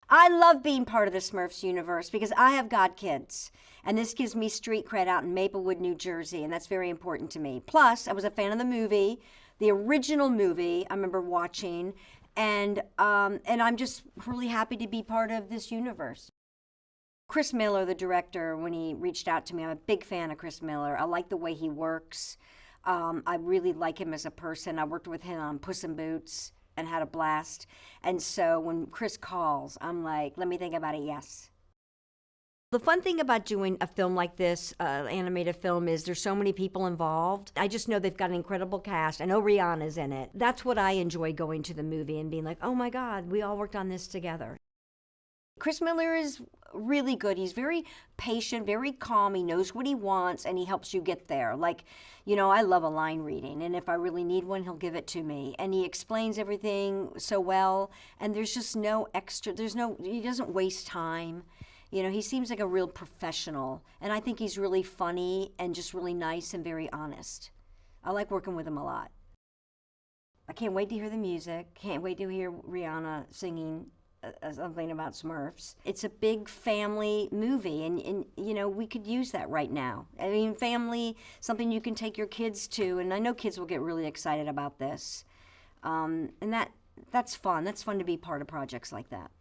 I love being part of the Smurfs universe because I have godkids. And this gives me street cred out in Maplewood, New Jersey, and that's very important to me. Plus, I was a fan of the movie, the original movie I remember watching, and I'm just really happy to be part of this universe. Chris Miller, the director, when he reached out to me, I'm a big fan of Chris Miller. I like the way he works. I really like him as a person. I worked with him on Puss in Boots and had a blast. And so when Chris calls, I'm like, let me think about it, yes. The fun thing about doing a film like this, animated film, is there's so many people involved. I just know they've got an incredible cast. I know Rihanna's in it. That's what I enjoy going to the movie and being like, oh my God, we all worked on this together. Chris Miller is really good. He's very patient, very calm. He knows what he wants, and he helps you get there. Like, you know, I love a line reading, and if I really need one, he'll give it to me. And he explains everything so well, and there's just no extra, he doesn't waste time. You know, he seems like a real professional, and I think he's really funny and just really nice and very honest. I like working with him a lot. I can't wait to hear the music. Can't wait to hear Rihanna singing something about Smurfs. It's a big family movie, and you know, we could use that right now. I mean, family, something you can take your kids to, and I know kids will get really excited about this. And that's fun. That's fun to be part of projects like that.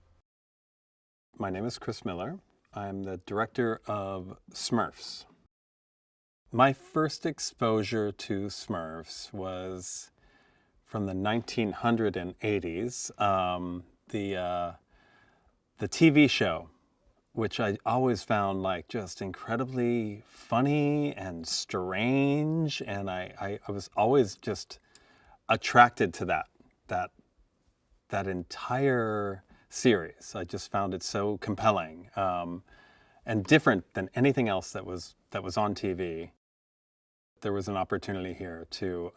My name is Chris Miller. I'm the director of Smurfs. My first exposure to Smurfs was from the 1980s. The TV show, which I always found like just incredibly funny and strange, and I was always just attracted to that entire series. I just found it so compelling and different than anything else that was on TV. There was an opportunity here to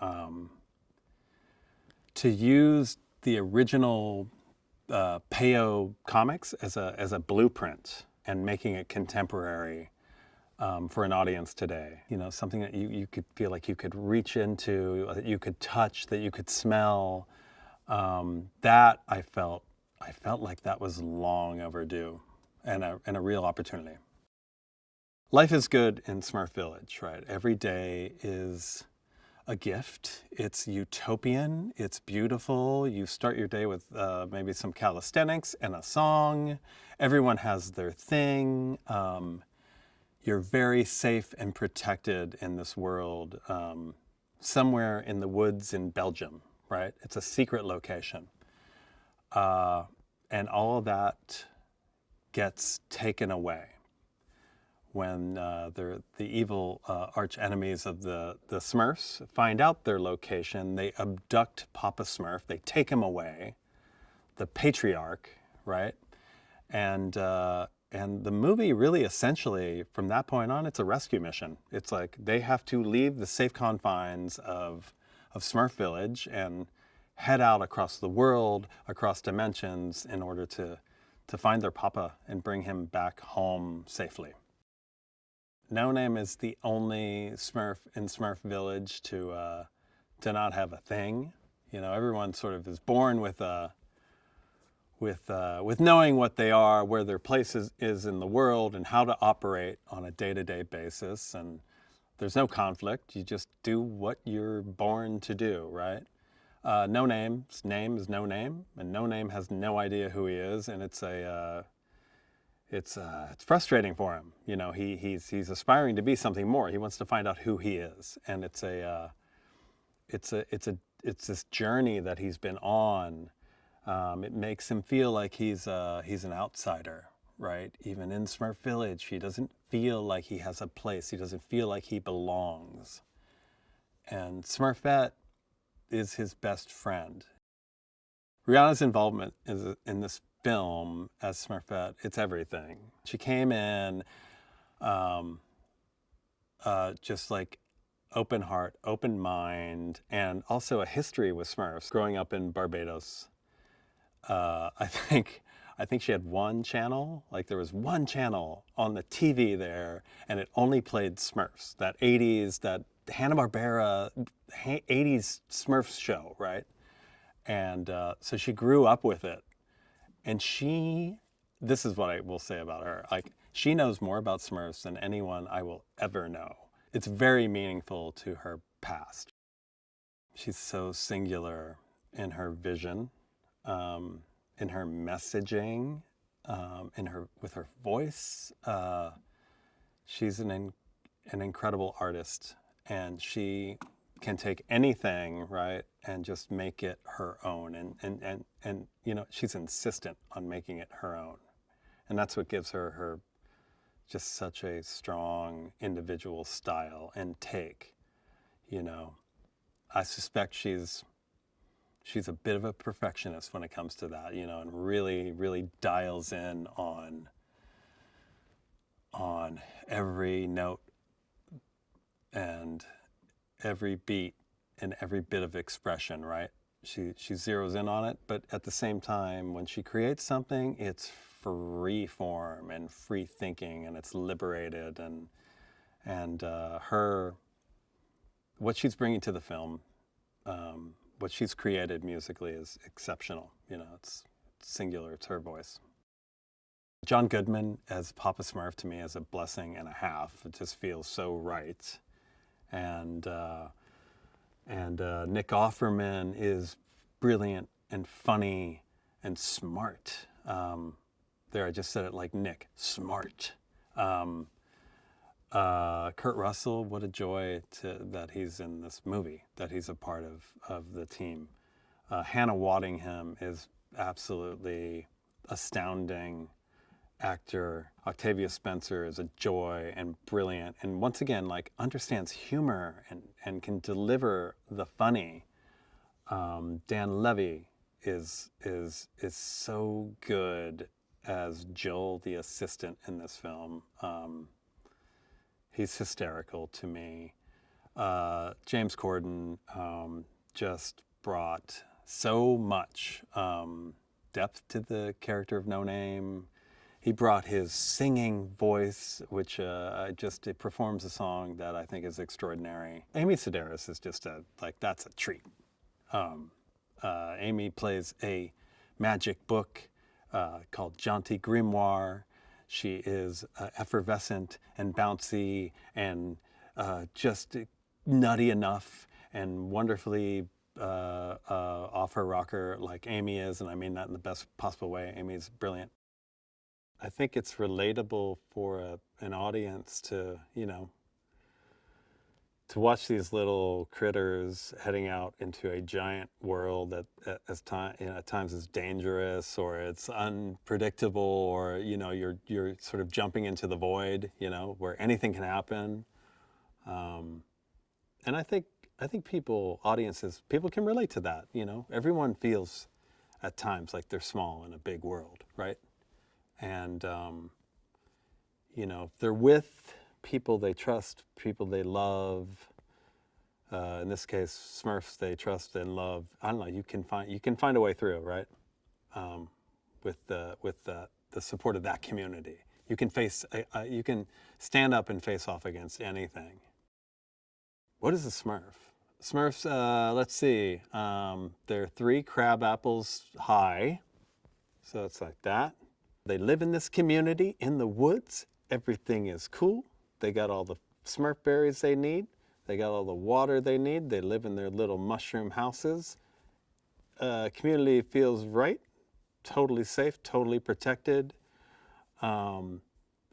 use the original Peyo comics as a blueprint and making it contemporary for an audience today. You know, something that you could feel like you could reach into, that you could touch, that you could smell. That I felt like that was long overdue and a real opportunity. Life is good in Smurf Village, right? Every day is a gift. It's utopian. It's beautiful. You start your day with maybe some calisthenics and a song. Everyone has their thing. You're very safe and protected in this world, somewhere in the woods in Belgium, right? It's a secret location. And all of that gets taken away when the evil arch enemies of the Smurfs find out their location. They abduct Papa Smurf. They take him away, the patriarch, right? And the movie really essentially, from that point on, it's a rescue mission. It's like they have to leave the safe confines of Smurf Village and head out across the world, across dimensions, in order to find their papa and bring him back home safely. No Name is the only Smurf in Smurf Village to not have a thing. You know, everyone sort of is born with knowing what they are, where their place is in the world, and how to operate on a day-to-day basis. And there's no conflict. You just do what you're born to do, right? No Name's name is No Name, and No Name has no idea who he is, and it's frustrating for him. You know, he's aspiring to be something more. He wants to find out who he is, and it's this journey that he's been on. It makes him feel like he's an outsider, right? Even in Smurf Village, he doesn't feel like he has a place. He doesn't feel like he belongs. And Smurfette is his best friend. Rihanna's involvement in this film as Smurfette, it's everything. She came in just like open heart, open mind, and also a history with Smurfs. Growing up in Barbados, I think she had one channel. Like there was one channel on the TV there, and it only played Smurfs. That 80s, that Hanna-Barbera 80s Smurfs show, right? And so she grew up with it. And she this is what I will say about her. Like, she knows more about Smurfs than anyone I will ever know. It's very meaningful to her past. She's so singular in her vision, in her messaging, with her voice. She's an incredible artist, and she can take anything, right, and just make it her own. And you know, she's insistent on making it her own. And that's what gives her just such a strong individual style and take, you know. I suspect she's a bit of a perfectionist when it comes to that, you know, and really, really dials in on every note and every beat and every bit of expression, right? She zeroes in on it, but at the same time, when she creates something, it's free form and free thinking, and it's liberated, and what she's bringing to the film, what she's created musically is exceptional. You know, it's singular. It's her voice. John Goodman as Papa Smurf to me is a blessing and a half. It just feels so right. And Nick Offerman is brilliant and funny and smart. There, I just said it like Nick, smart. Kurt Russell, what a joy that he's in this movie, that he's a part of the team. Hannah Waddingham is absolutely astounding actor. Octavia Spencer is a joy and brilliant, and once again, like, understands humor and can deliver the funny. Dan Levy is so good as Joel, the assistant in this film. He's hysterical to me. James Corden just brought so much depth to the character of No Name. He brought his singing voice, which it performs a song that I think is extraordinary. Amy Sedaris is just that's a treat. Amy plays a magic book called Jaunty Grimoire. She is effervescent and bouncy and just nutty enough and wonderfully off her rocker like Amy is, and I mean that in the best possible way. Amy's brilliant. I think it's relatable for an audience to, you know, to watch these little critters heading out into a giant world that at times is dangerous, or it's unpredictable, or, you know, you're sort of jumping into the void, you know, where anything can happen. And I think audiences can relate to that, you know. Everyone feels at times like they're small in a big world, right? And, you know, if they're with people they trust, people they love, in this case, Smurfs they trust and love, I don't know, you can find a way through, right? With the support of that community. You can stand up and face off against anything. What is a Smurf? Smurfs, let's see, they're 3 crab apples high, so it's like that. They live in this community in the woods. Everything is cool. They got all the Smurf berries they need. They got all the water they need. They live in their little mushroom houses. Community feels right, totally safe, totally protected. But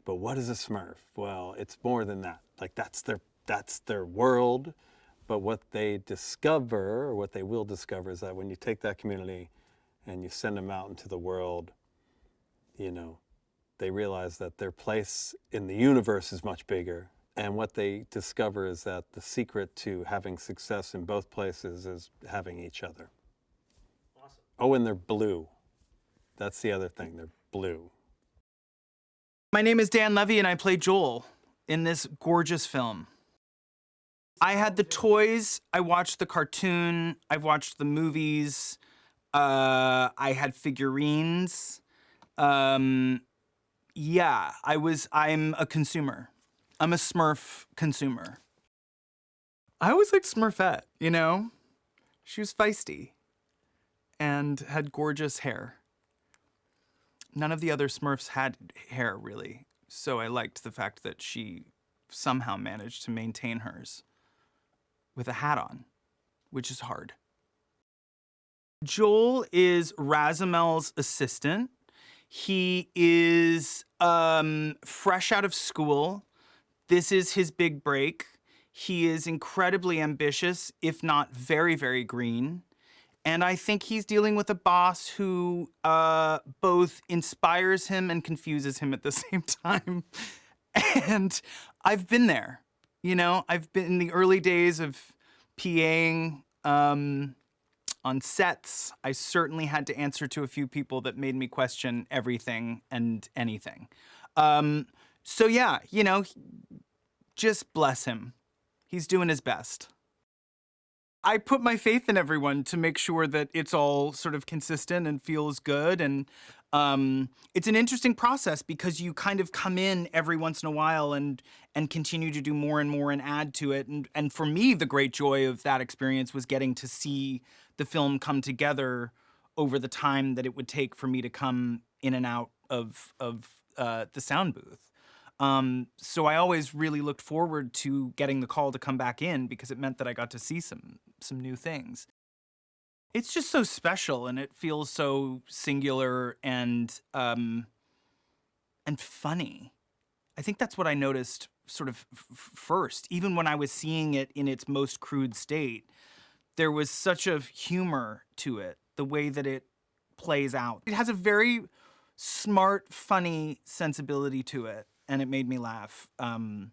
what is a Smurf? Well, it's more than that. Like, that's their world. But what they discover, or what they will discover, is that when you take that community and you send them out into the world, you know, they realize that their place in the universe is much bigger. And what they discover is that the secret to having success in both places is having each other. Awesome. Oh, and they're blue. That's the other thing, they're blue. My name is Dan Levy, and I play Joel in this gorgeous film. I had the toys, I watched the cartoon, I've watched the movies, I had figurines. Yeah, I'm a consumer. I'm a Smurf consumer. I always liked Smurfette, you know? She was feisty and had gorgeous hair. None of the other Smurfs had hair, really. So I liked the fact that she somehow managed to maintain hers with a hat on, which is hard. Joel is Razimel's assistant. He is fresh out of school. This is his big break. He is incredibly ambitious, if not very, very green. And I think he's dealing with a boss who both inspires him and confuses him at the same time. And I've been there. You know, I've been in the early days of PAing on sets. I certainly had to answer to a few people that made me question everything and anything. So yeah, you know, just bless him. He's doing his best. I put my faith in everyone to make sure that it's all sort of consistent and feels good. And it's an interesting process because you kind of come in every once in a while and continue to do more and more and add to it. And for me, the great joy of that experience was getting to see the film come together over the time that it would take for me to come in and out of the sound booth. So I always really looked forward to getting the call to come back in because it meant that I got to see some new things. It's just so special and it feels so singular and funny. I think that's what I noticed sort of first. Even when I was seeing it in its most crude state, there was such a humor to it, the way that it plays out. It has a very smart, funny sensibility to it. And it made me laugh. And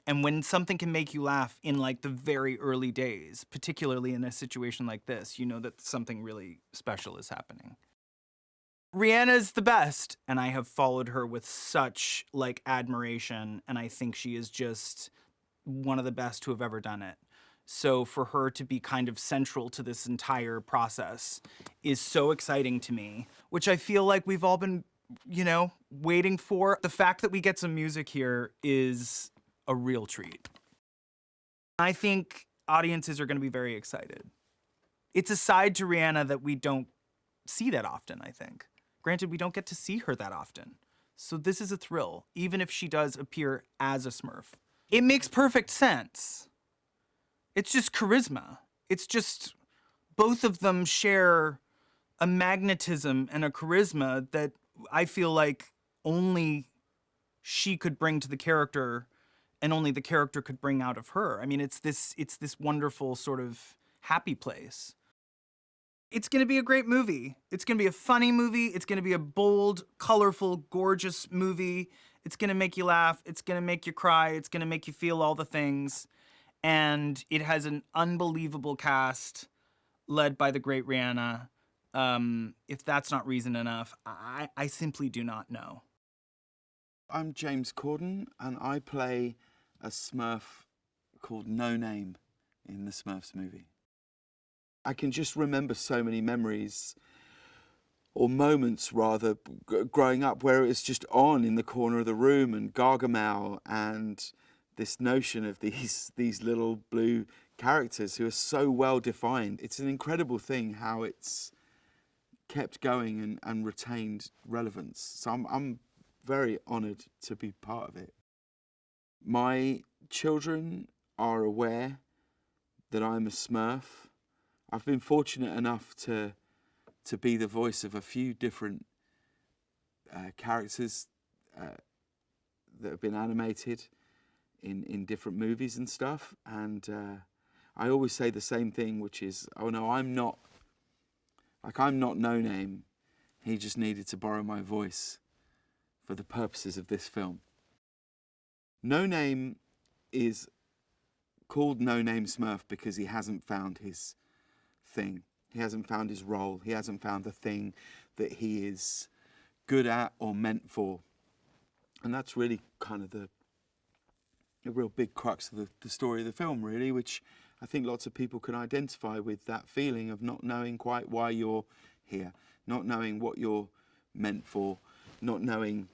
when something can make you laugh in like the very early days, particularly in a situation like this, you know that something really special is happening. Rihanna's the best, and I have followed her with such like admiration, and I think she is just one of the best to have ever done it. So for her to be kind of central to this entire process is so exciting to me, which I feel like we've all been, you know, waiting for. The fact that we get some music here is a real treat. I think audiences are going to be very excited. It's a side to Rihanna that we don't see that often, I think. Granted, we don't get to see her that often. So this is a thrill, even if she does appear as a Smurf. It makes perfect sense. It's just charisma. It's just both of them share a magnetism and a charisma that I feel like only she could bring to the character and only the character could bring out of her. I mean, it's this wonderful sort of happy place. It's going to be a great movie. It's going to be a funny movie. It's going to be a bold, colorful, gorgeous movie. It's going to make you laugh. It's going to make you cry. It's going to make you feel all the things. And it has an unbelievable cast led by the great Rihanna. If that's not reason enough, I simply do not know. I'm James Corden, and I play a Smurf called No Name in the Smurfs movie. I can just remember so many memories, or moments rather, growing up where it was just on in the corner of the room, and Gargamel, and this notion of these little blue characters who are so well defined. It's an incredible thing how it's kept going and retained relevance. So I'm very honoured to be part of it. My children are aware that I'm a Smurf. I've been fortunate enough to be the voice of a few different characters that have been animated in different movies and stuff. And I always say the same thing, which is, oh no, I'm not No Name. He just needed to borrow my voice for the purposes of this film. No Name is called No Name Smurf because he hasn't found his thing. He hasn't found his role. He hasn't found the thing that he is good at or meant for. And that's really kind of the real big crux of the story of the film, really, which I think lots of people can identify with, that feeling of not knowing quite why you're here, not knowing what you're meant for, not knowing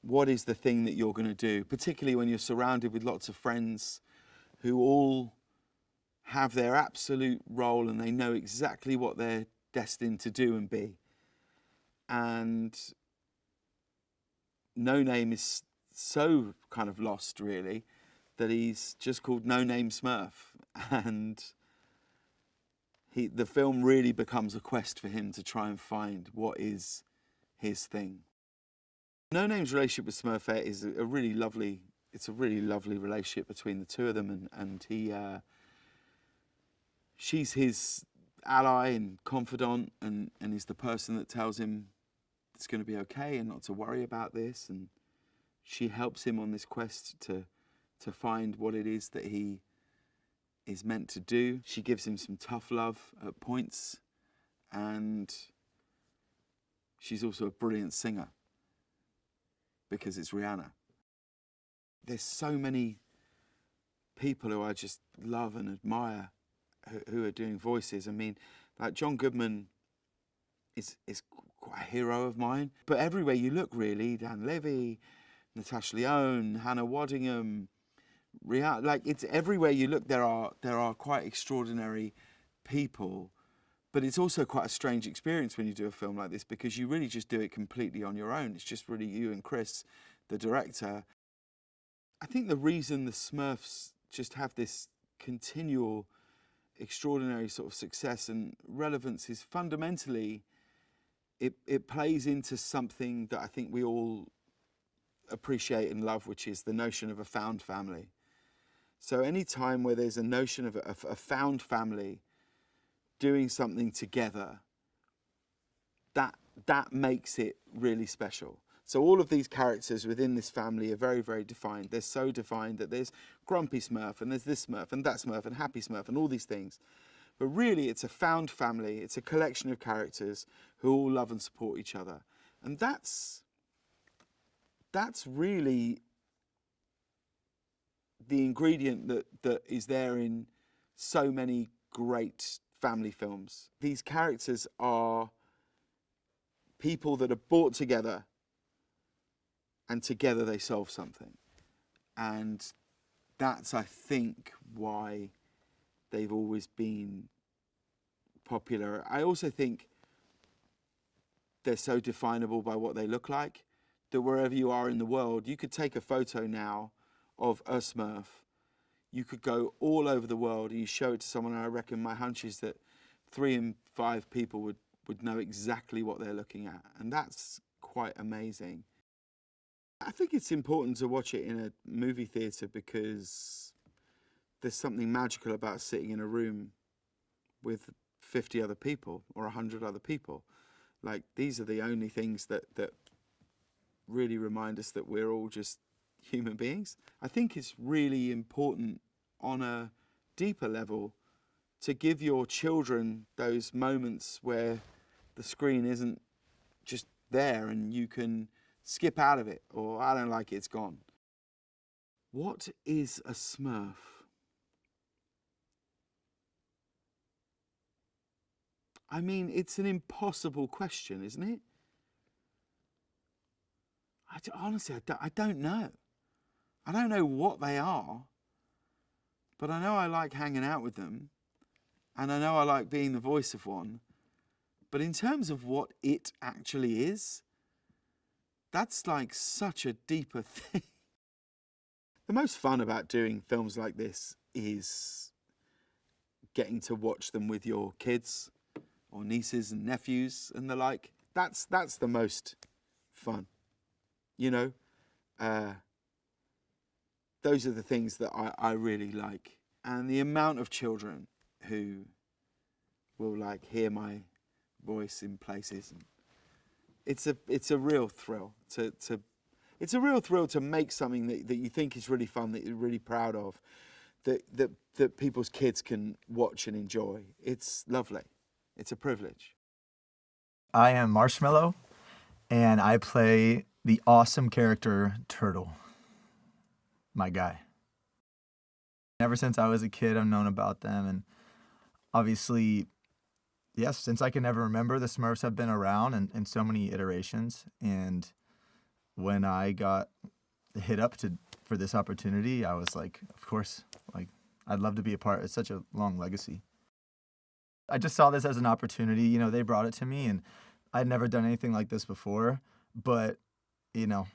what is the thing that you're going to do, particularly when you're surrounded with lots of friends who all have their absolute role and they know exactly what they're destined to do and be. And No Name is so kind of lost, really, that he's just called No Name Smurf. And the film really becomes a quest for him to try and find what is his thing. No Name's relationship with Smurfette is a really lovely relationship between the two of them, and she's his ally and confidant, and is the person that tells him it's going to be okay and not to worry about this, and she helps him on this quest to find what it is that he is meant to do. She gives him some tough love at points, and she's also a brilliant singer because it's Rihanna. There's so many people who I just love and admire who are doing voices. I mean, like John Goodman is quite a hero of mine. But everywhere you look, really, Dan Levy, Natasha Lyonne, Hannah Waddingham, Rihanna, like it's everywhere you look. There are quite extraordinary people, but it's also quite a strange experience when you do a film like this because you really just do it completely on your own. It's just really you and Chris, the director. I think the reason the Smurfs just have this continual, extraordinary sort of success and relevance is fundamentally it plays into something that I think we all appreciate and love, which is the notion of a found family. So any time where there's a notion of a found family doing something together, that makes it really special. So all of these characters within this family are very, very defined. They're so defined that there's Grumpy Smurf and there's this Smurf and that Smurf and Happy Smurf and all these things. But really it's a found family. It's a collection of characters who all love and support each other. And that's really the ingredient that is there in so many great family films. These characters are people that are brought together, and together they solve something. And that's, I think, why they've always been popular. I also think they're so definable by what they look like that wherever you are in the world, you could take a photo now of a Smurf. You could go all over the world and you show it to someone, and I reckon my hunch is that 3 in 5 people would know exactly what they're looking at. And that's quite amazing. I think it's important to watch it in a movie theatre because there's something magical about sitting in a room with 50 other people or 100 other people. Like, these are the only things that really remind us that we're all just human beings. I think it's really important on a deeper level to give your children those moments where the screen isn't just there and you can skip out of it, or I don't like it, it's gone. What is a Smurf? I mean, it's an impossible question, isn't it? Honestly, I don't know. I don't know what they are, but I know I like hanging out with them, and I know I like being the voice of one. But in terms of what it actually is, that's like such a deeper thing. The most fun about doing films like this is getting to watch them with your kids or nieces and nephews and the like. That's the most fun, you know. Those are the things that I really like. And the amount of children who will like hear my voice in places, and it's a real thrill it's a real thrill to make something that you think is really fun, that you're really proud of, that people's kids can watch and enjoy. It's lovely. It's a privilege. I am Marshmello, and I play the awesome character Turtle, my guy. Ever since I was a kid, I've known about them, and obviously, yes, since I can never remember, the Smurfs have been around in so many iterations, and when I got hit up for this opportunity, I was like, of course, like, I'd love to be a part. It's such a long legacy. I just saw this as an opportunity. You know, they brought it to me, and I'd never done anything like this before, but, you know,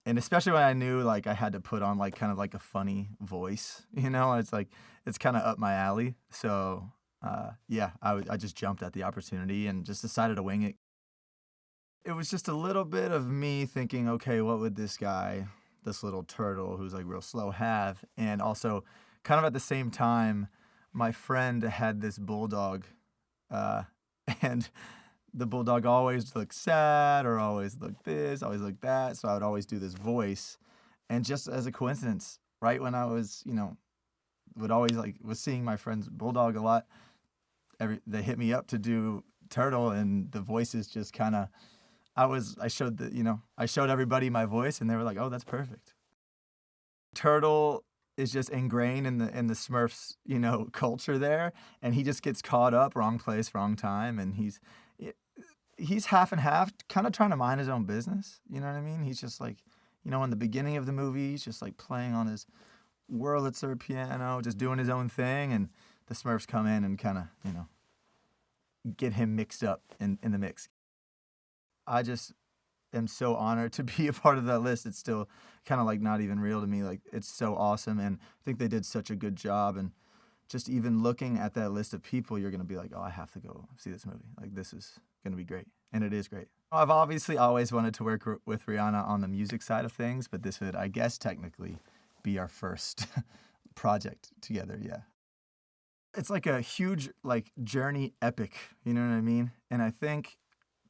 and especially when I knew like I had to put on like kind of like a funny voice, it's like, it's kind of up my alley. So, yeah, I just jumped at the opportunity and just decided to wing it. It was just a little bit of me thinking, okay, what would this guy, this little turtle who's like real slow have? And also kind of at the same time, my friend had this bulldog, and the bulldog always looked sad or always looked this, always looked that. So I would always do this voice. And just as a coincidence, right when I was, would always was seeing my friend's bulldog a lot, they hit me up to do turtle, and the voices just kind of, I showed everybody my voice, and they were like, oh, that's perfect. Turtle is just ingrained in the Smurfs, culture there, and he just gets caught up, wrong place, wrong time, and he's half and half, kind of trying to mind his own business. You know what I mean? He's just like, in the beginning of the movie, he's just like playing on his Wurlitzer piano, just doing his own thing, and the Smurfs come in and kind of, get him mixed up in the mix. I just am so honored to be a part of that list. It's still kind of like not even real to me. Like, it's so awesome, and I think they did such a good job. And just even looking at that list of people, you're going to be like, oh, I have to go see this movie. Like, this is going to be great. And it is great. I've obviously always wanted to work with Rihanna on the music side of things, but this would, I guess, technically be our first project together, yeah. It's like a huge, journey epic, you know what I mean? And I think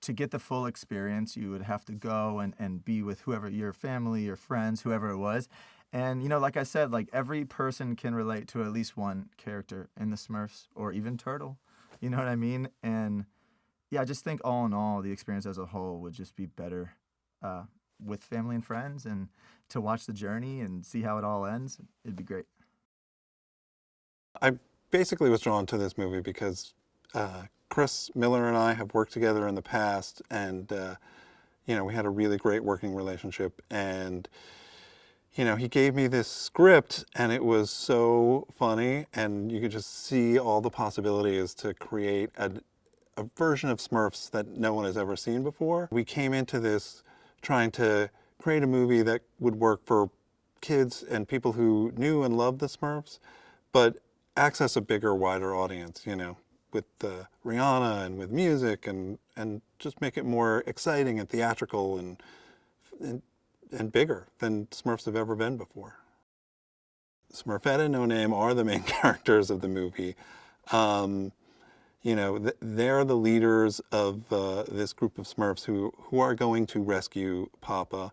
to get the full experience, you would have to go and be with whoever, your family, your friends, whoever it was. And, like I said, every person can relate to at least one character in the Smurfs or even Turtle. You know what I mean? And, yeah, I just think all in all, the experience as a whole would just be better with family and friends, and to watch the journey and see how it all ends. It'd be great. I basically was drawn to this movie because Chris Miller and I have worked together in the past, and we had a really great working relationship. And he gave me this script, and it was so funny, and you could just see all the possibilities to create a version of Smurfs that no one has ever seen before. We came into this trying to create a movie that would work for kids and people who knew and loved the Smurfs, but access a bigger, wider audience, with Rihanna and with music, and just make it more exciting and theatrical and bigger than Smurfs have ever been before. Smurfette and No Name are the main characters of the movie. They're the leaders of this group of Smurfs who are going to rescue Papa.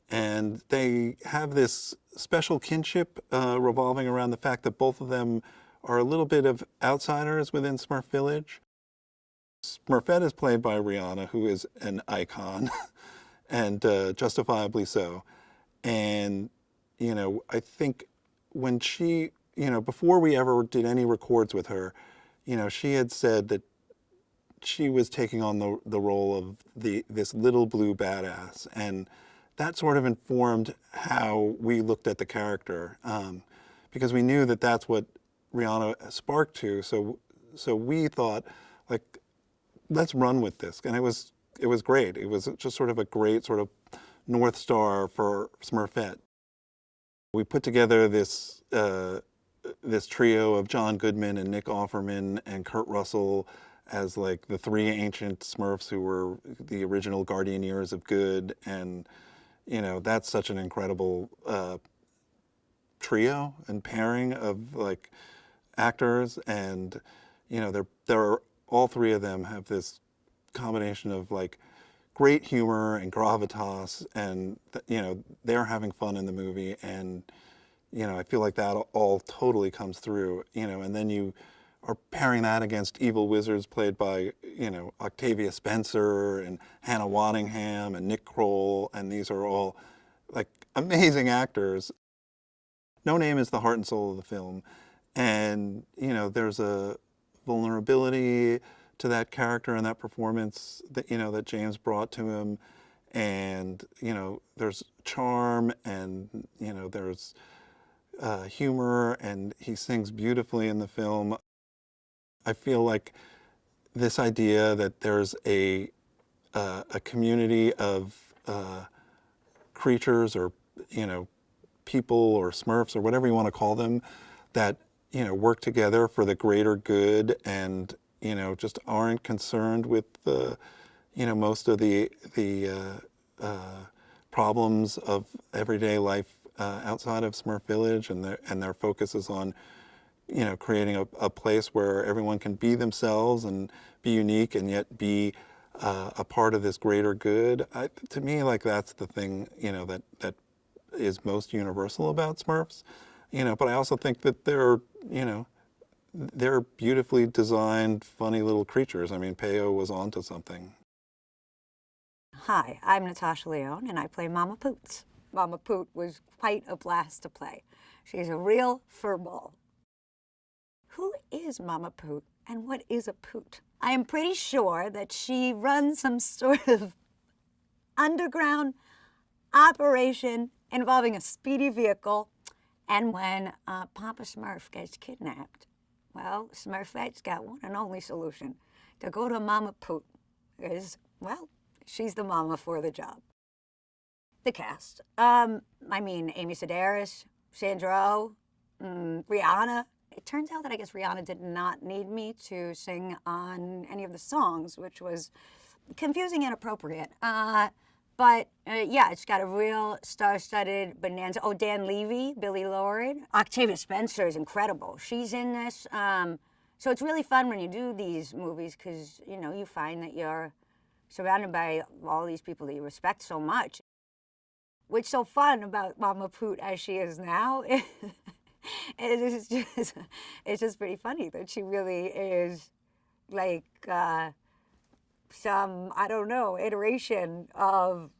And they have this special kinship revolving around the fact that both of them are a little bit of outsiders within Smurf Village. Smurfette is played by Rihanna, who is an icon, and justifiably so. And, I think when she, before we ever did any records with her, she had said that she was taking on the role of this little blue badass. And that sort of informed how we looked at the character, because we knew that that's what Rihanna sparked to. So we thought, let's run with this. And it was great. It was just sort of a great sort of North Star for Smurfette. We put together this trio of John Goodman and Nick Offerman and Kurt Russell as the three ancient Smurfs who were the original Guardianeers of Good. And, that's such an incredible trio and pairing of actors. And, they're all three of them have this combination of great humor and gravitas, and they're having fun in the movie. And, I feel like that all totally comes through, and then you are pairing that against evil wizards played by, Octavia Spencer and Hannah Waddingham and Nick Kroll, and these are all amazing actors. No Name is the heart and soul of the film, and, there's a vulnerability to that character and that performance that, that James brought to him, and, there's charm, and, there's humor, and he sings beautifully in the film. I feel like this idea that there's a a community of creatures, or people, or Smurfs, or whatever you want to call them, that work together for the greater good, and just aren't concerned with the most of the problems of everyday life outside of Smurf Village, and their focus is on creating a place where everyone can be themselves and be unique, and yet be a part of this greater good. To me, like, that's the thing that is most universal about Smurfs. But I also think that they're beautifully designed, funny little creatures. I mean, Peo was onto something. Hi, I'm Natasha Lyonne, and I play Mama Poot. Mama Poot was quite a blast to play. She's a real furball. Who is Mama Poot, and what is a Poot? I am pretty sure that she runs some sort of underground operation involving a speedy vehicle. And when Papa Smurf gets kidnapped, well, Smurfette's got one and only solution: to go to Mama Poot, because, well, she's the mama for the job. The cast. Amy Sedaris, Sandra Oh, Rihanna. It turns out that I guess Rihanna did not need me to sing on any of the songs, which was confusing and appropriate. But yeah, it's got a real star-studded bonanza. Oh, Dan Levy, Billy Lord. Octavia Spencer is incredible. She's in this. So it's really fun when you do these movies, because, you find that you're surrounded by all these people that you respect so much. What's so fun about Mama Poot as she is now it's just pretty funny that she really is like some, I don't know, iteration of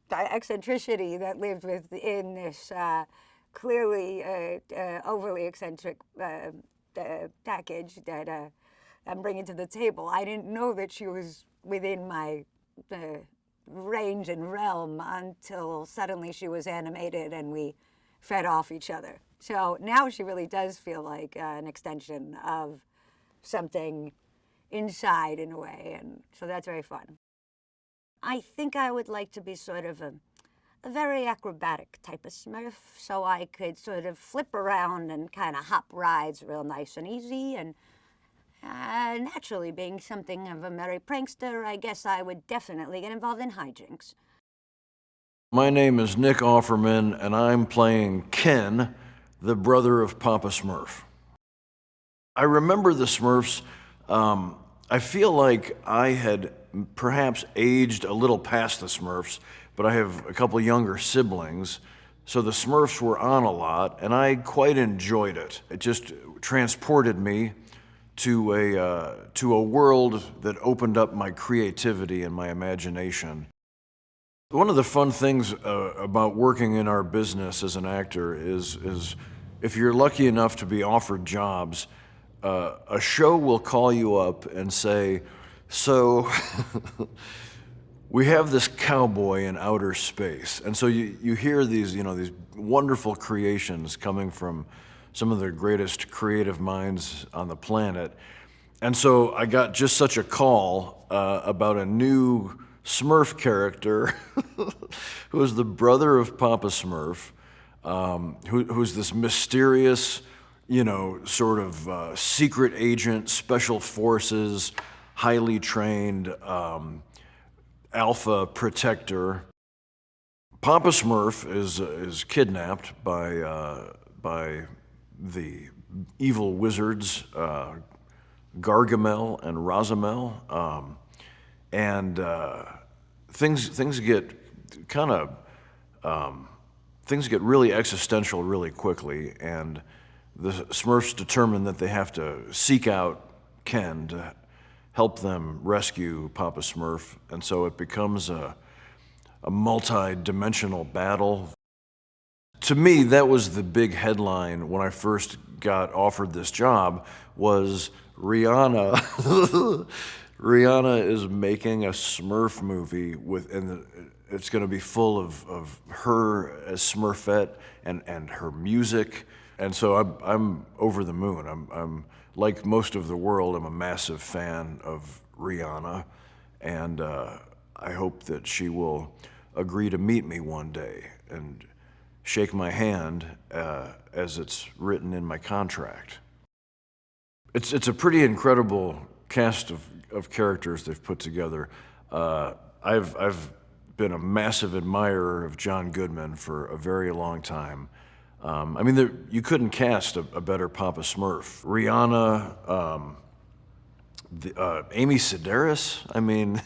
the eccentricity that lived within this clearly overly eccentric package that I'm bringing to the table. I didn't know that she was within my range and realm until suddenly she was animated and we fed off each other. So now she really does feel like an extension of something inside, in a way, and so that's very fun. I think I would like to be sort of a very acrobatic type of Smurf, so I could sort of flip around and kind of hop rides real nice and easy, and naturally, being something of a merry prankster, I guess I would definitely get involved in hijinks. My name is Nick Offerman, and I'm playing Ken, the brother of Papa Smurf. I remember the Smurfs. I feel like I had perhaps aged a little past the Smurfs, but I have a couple younger siblings, so the Smurfs were on a lot, and I quite enjoyed it. It just transported me to a world that opened up my creativity and my imagination. One of the fun things about working in our business as an actor is if you're lucky enough to be offered jobs, a show will call you up and say, so we have this cowboy in outer space. And so you hear these, these wonderful creations coming from some of the greatest creative minds on the planet. And so I got just such a call about a new Smurf character who is the brother of Papa Smurf, who's this mysterious, sort of secret agent, special forces, highly trained alpha protector. Papa Smurf is kidnapped by the evil wizards Gargamel and Rosamel, and things get things get really existential really quickly, and the Smurfs determine that they have to seek out Ken to help them rescue Papa Smurf, and so it becomes a multi-dimensional battle. To me, that was the big headline when I first got offered this job, was Rihanna. Rihanna is making a Smurf movie and it's going to be full of her as Smurfette and her music. And so I'm over the moon. I'm like most of the world, I'm a massive fan of Rihanna. And I hope that she will agree to meet me one day and shake my hand as it's written in my contract. It's a pretty incredible cast of characters they've put together. I've been a massive admirer of John Goodman for a very long time. I mean, you couldn't cast a better Papa Smurf. Rihanna, Amy Sedaris. I mean,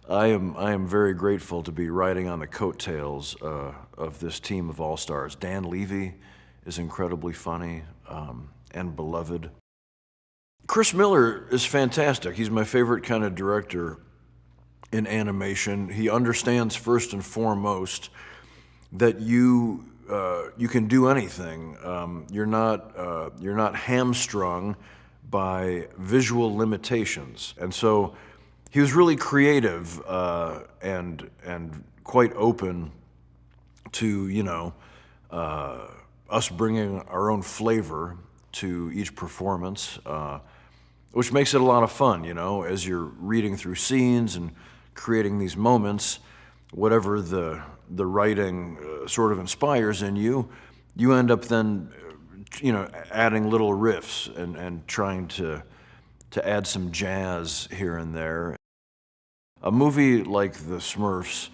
I am very grateful to be riding on the coattails of this team of all-stars. Dan Levy is incredibly funny and beloved. Chris Miller is fantastic. He's my favorite kind of director in animation. He understands first and foremost that you can do anything. You're not hamstrung by visual limitations, and so he was really creative and quite open to us bringing our own flavor to each performance, which makes it a lot of fun. As you're reading through scenes and creating these moments, whatever the writing sort of inspires in you, you end up then adding little riffs and trying to add some jazz here and there. A movie like The Smurfs,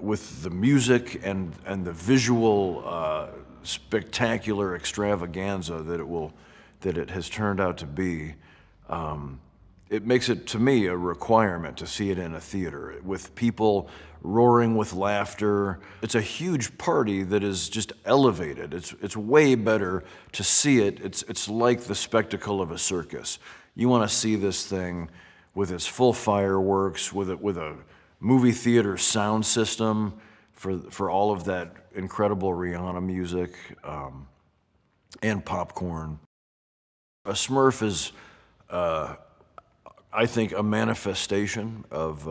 with the music and the visual spectacular extravaganza that it has turned out to be, it makes it, to me, a requirement to see it in a theater with people roaring with laughter. It's a huge party that is just elevated. It's way better to see it. It's like the spectacle of a circus. You want to see this thing with its full fireworks, with a movie theater sound system for all of that incredible Rihanna music and popcorn. A Smurf is, I think, a manifestation of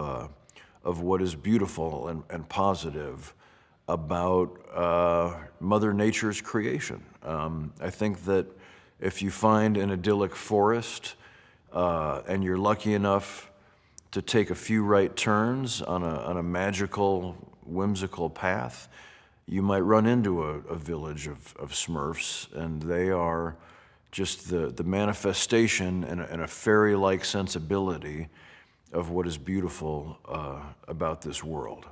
what is beautiful and positive about Mother Nature's creation. I think that if you find an idyllic forest and you're lucky enough to take a few right turns on a magical, whimsical path, you might run into a village of Smurfs, and they are just the manifestation and a fairy-like sensibility of what is beautiful about this world.